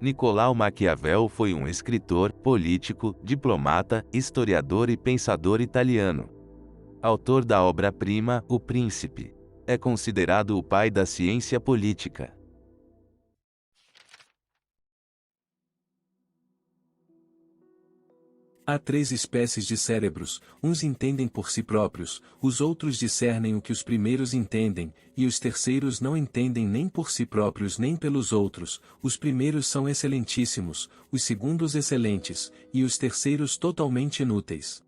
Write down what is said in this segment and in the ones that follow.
Nicolau Maquiavel foi um escritor, político, diplomata, historiador e pensador italiano. Autor da obra-prima, O Príncipe. É considerado o pai da ciência política. Há 3 espécies de cérebros, uns entendem por si próprios, os outros discernem o que os primeiros entendem, e os terceiros não entendem nem por si próprios nem pelos outros, os primeiros são excelentíssimos, os segundos excelentes, e os terceiros totalmente inúteis.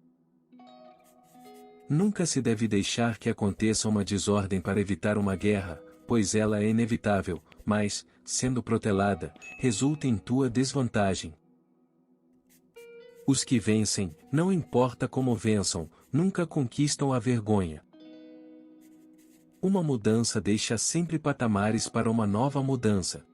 Nunca se deve deixar que aconteça uma desordem para evitar uma guerra, pois ela é inevitável, mas, sendo protelada, resulta em tua desvantagem. Os que vencem, não importa como vençam, nunca conquistam a vergonha. Uma mudança deixa sempre patamares para uma nova mudança.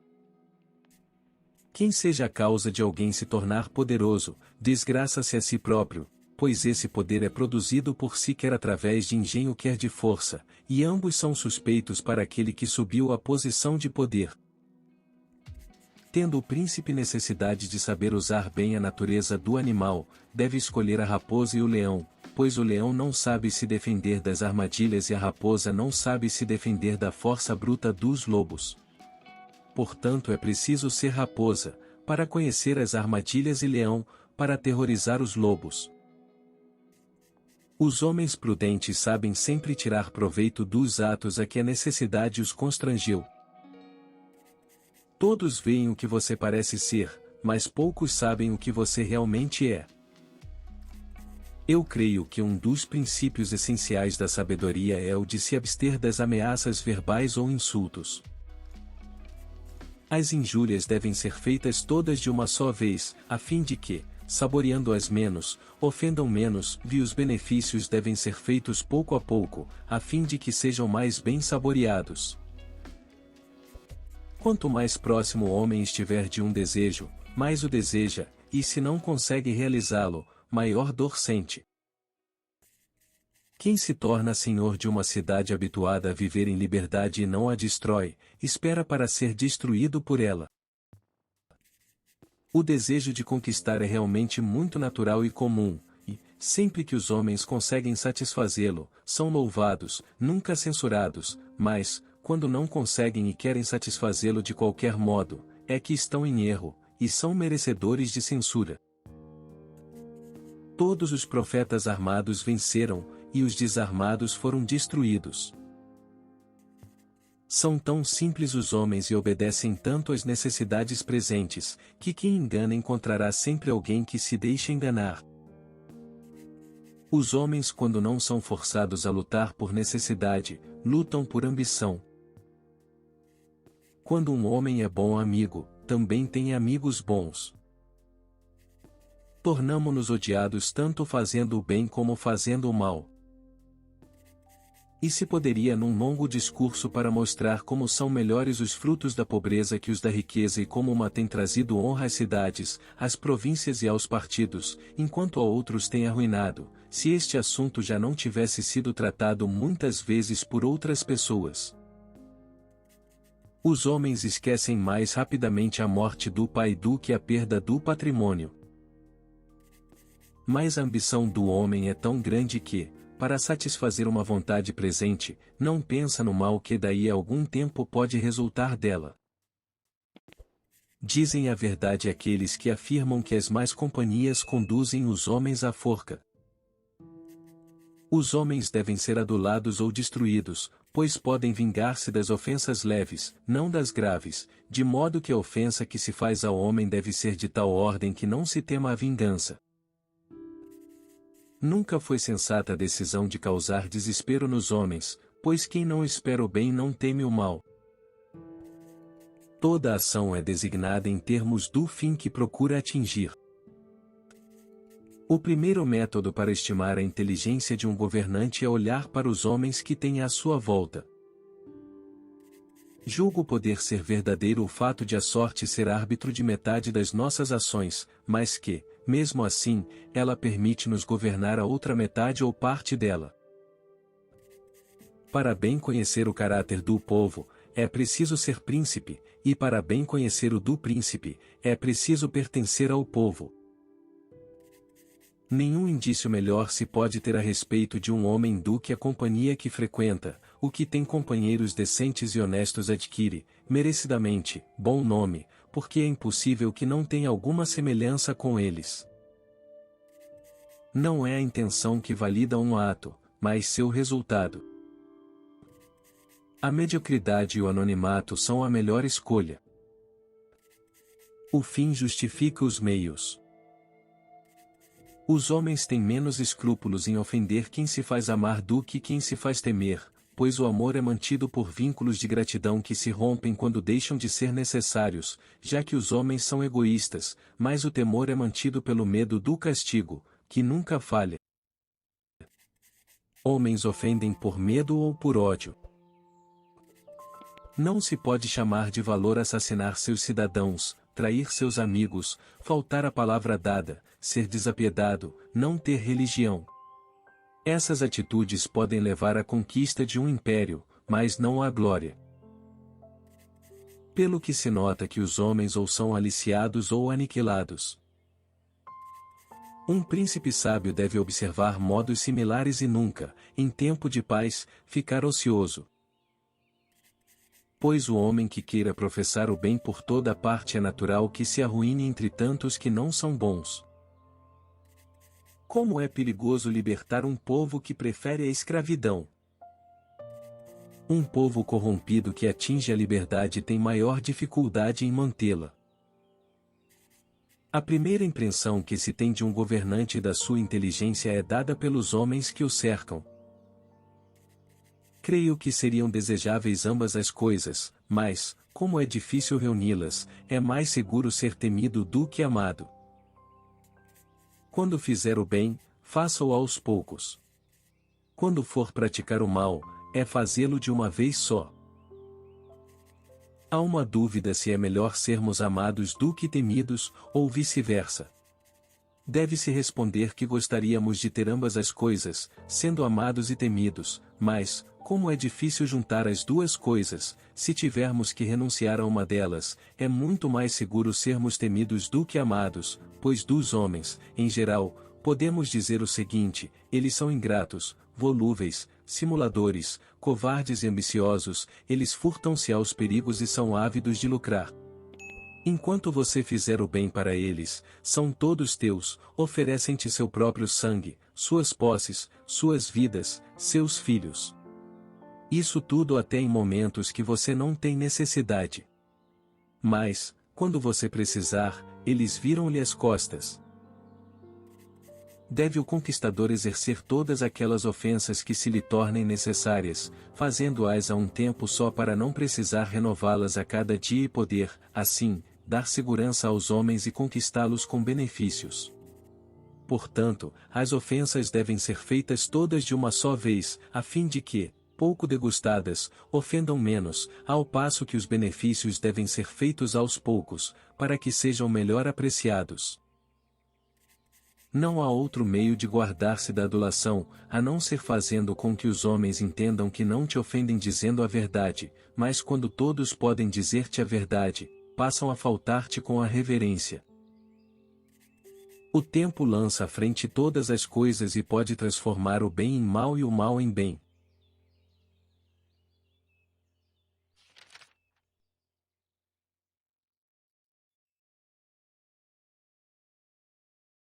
Quem seja a causa de alguém se tornar poderoso, desgraça-se a si próprio, pois esse poder é produzido por si quer através de engenho quer de força, e ambos são suspeitos para aquele que subiu à posição de poder. Tendo o príncipe necessidade de saber usar bem a natureza do animal, deve escolher a raposa e o leão, pois o leão não sabe se defender das armadilhas e a raposa não sabe se defender da força bruta dos lobos. Portanto é preciso ser raposa, para conhecer as armadilhas e leão, para aterrorizar os lobos. Os homens prudentes sabem sempre tirar proveito dos atos a que a necessidade os constrangiu. Todos veem o que você parece ser, mas poucos sabem o que você realmente é. Eu creio que um dos princípios essenciais da sabedoria é o de se abster das ameaças verbais ou insultos. As injúrias devem ser feitas todas de uma só vez, a fim de que, saboreando-as menos, ofendam menos, e os benefícios devem ser feitos pouco a pouco, a fim de que sejam mais bem saboreados. Quanto mais próximo o homem estiver de um desejo, mais o deseja, e se não consegue realizá-lo, maior dor sente. Quem se torna senhor de uma cidade habituada a viver em liberdade e não a destrói, espera para ser destruído por ela. O desejo de conquistar é realmente muito natural e comum, e, sempre que os homens conseguem satisfazê-lo, são louvados, nunca censurados, mas, quando não conseguem e querem satisfazê-lo de qualquer modo, é que estão em erro, e são merecedores de censura. Todos os profetas armados venceram, e os desarmados foram destruídos. São tão simples os homens e obedecem tanto às necessidades presentes, que quem engana encontrará sempre alguém que se deixe enganar. Os homens, quando não são forçados a lutar por necessidade, lutam por ambição. Quando um homem é bom amigo, também tem amigos bons. Tornamo-nos odiados tanto fazendo o bem como fazendo o mal. E se poderia num longo discurso para mostrar como são melhores os frutos da pobreza que os da riqueza e como uma tem trazido honra às cidades, às províncias e aos partidos, enquanto a outros tem arruinado, se este assunto já não tivesse sido tratado muitas vezes por outras pessoas. Os homens esquecem mais rapidamente a morte do pai do que a perda do patrimônio. Mas a ambição do homem é tão grande que, para satisfazer uma vontade presente, não pensa no mal que daí a algum tempo pode resultar dela. Dizem a verdade aqueles que afirmam que as más companhias conduzem os homens à forca. Os homens devem ser adulados ou destruídos, pois podem vingar-se das ofensas leves, não das graves, de modo que a ofensa que se faz ao homem deve ser de tal ordem que não se tema a vingança. Nunca foi sensata a decisão de causar desespero nos homens, pois quem não espera o bem não teme o mal. Toda ação é designada em termos do fim que procura atingir. O primeiro método para estimar a inteligência de um governante é olhar para os homens que tem à sua volta. Julgo poder ser verdadeiro o fato de a sorte ser árbitro de metade das nossas ações, mas que, mesmo assim, ela permite-nos governar a outra metade ou parte dela. Para bem conhecer o caráter do povo, é preciso ser príncipe, e para bem conhecer o do príncipe, é preciso pertencer ao povo. Nenhum indício melhor se pode ter a respeito de um homem do que a companhia que frequenta, o que tem companheiros decentes e honestos adquire, merecidamente, bom nome, porque é impossível que não tenha alguma semelhança com eles. Não é a intenção que valida um ato, mas seu resultado. A mediocridade e o anonimato são a melhor escolha. O fim justifica os meios. Os homens têm menos escrúpulos em ofender quem se faz amar do que quem se faz temer, pois o amor é mantido por vínculos de gratidão que se rompem quando deixam de ser necessários, já que os homens são egoístas, mas o temor é mantido pelo medo do castigo, que nunca falha. Homens ofendem por medo ou por ódio. Não se pode chamar de valor assassinar seus cidadãos, trair seus amigos, faltar à palavra dada, ser desapiedado, não ter religião. Essas atitudes podem levar à conquista de um império, mas não à glória. Pelo que se nota que os homens ou são aliciados ou aniquilados. Um príncipe sábio deve observar modos similares e nunca, em tempo de paz, ficar ocioso. Pois o homem que queira professar o bem por toda parte é natural que se arruine entre tantos que não são bons. Como é perigoso libertar um povo que prefere a escravidão. Um povo corrompido que atinge a liberdade tem maior dificuldade em mantê-la. A primeira impressão que se tem de um governante e da sua inteligência é dada pelos homens que o cercam. Creio que seriam desejáveis ambas as coisas, mas, como é difícil reuni-las, é mais seguro ser temido do que amado. Quando fizer o bem, faça-o aos poucos. Quando for praticar o mal, é fazê-lo de uma vez só. Há uma dúvida se é melhor sermos amados do que temidos, ou vice-versa. Deve-se responder que gostaríamos de ter ambas as coisas, sendo amados e temidos, mas, como é difícil juntar as duas coisas, se tivermos que renunciar a uma delas, é muito mais seguro sermos temidos do que amados, pois dos homens, em geral, podemos dizer o seguinte: eles são ingratos, volúveis, simuladores, covardes e ambiciosos, eles furtam-se aos perigos e são ávidos de lucrar. Enquanto você fizer o bem para eles, são todos teus, oferecem-te seu próprio sangue, suas posses, suas vidas, seus filhos. Isso tudo até em momentos que você não tem necessidade. Mas, quando você precisar, eles viram-lhe as costas. Deve o conquistador exercer todas aquelas ofensas que se lhe tornem necessárias, fazendo-as a um tempo só para não precisar renová-las a cada dia e poder, assim, dar segurança aos homens e conquistá-los com benefícios. Portanto, as ofensas devem ser feitas todas de uma só vez, a fim de que, pouco degustadas, ofendam menos, ao passo que os benefícios devem ser feitos aos poucos, para que sejam melhor apreciados. Não há outro meio de guardar-se da adulação, a não ser fazendo com que os homens entendam que não te ofendem dizendo a verdade, mas quando todos podem dizer-te a verdade, passam a faltar-te com a reverência. O tempo lança à frente todas as coisas e pode transformar o bem em mal e o mal em bem.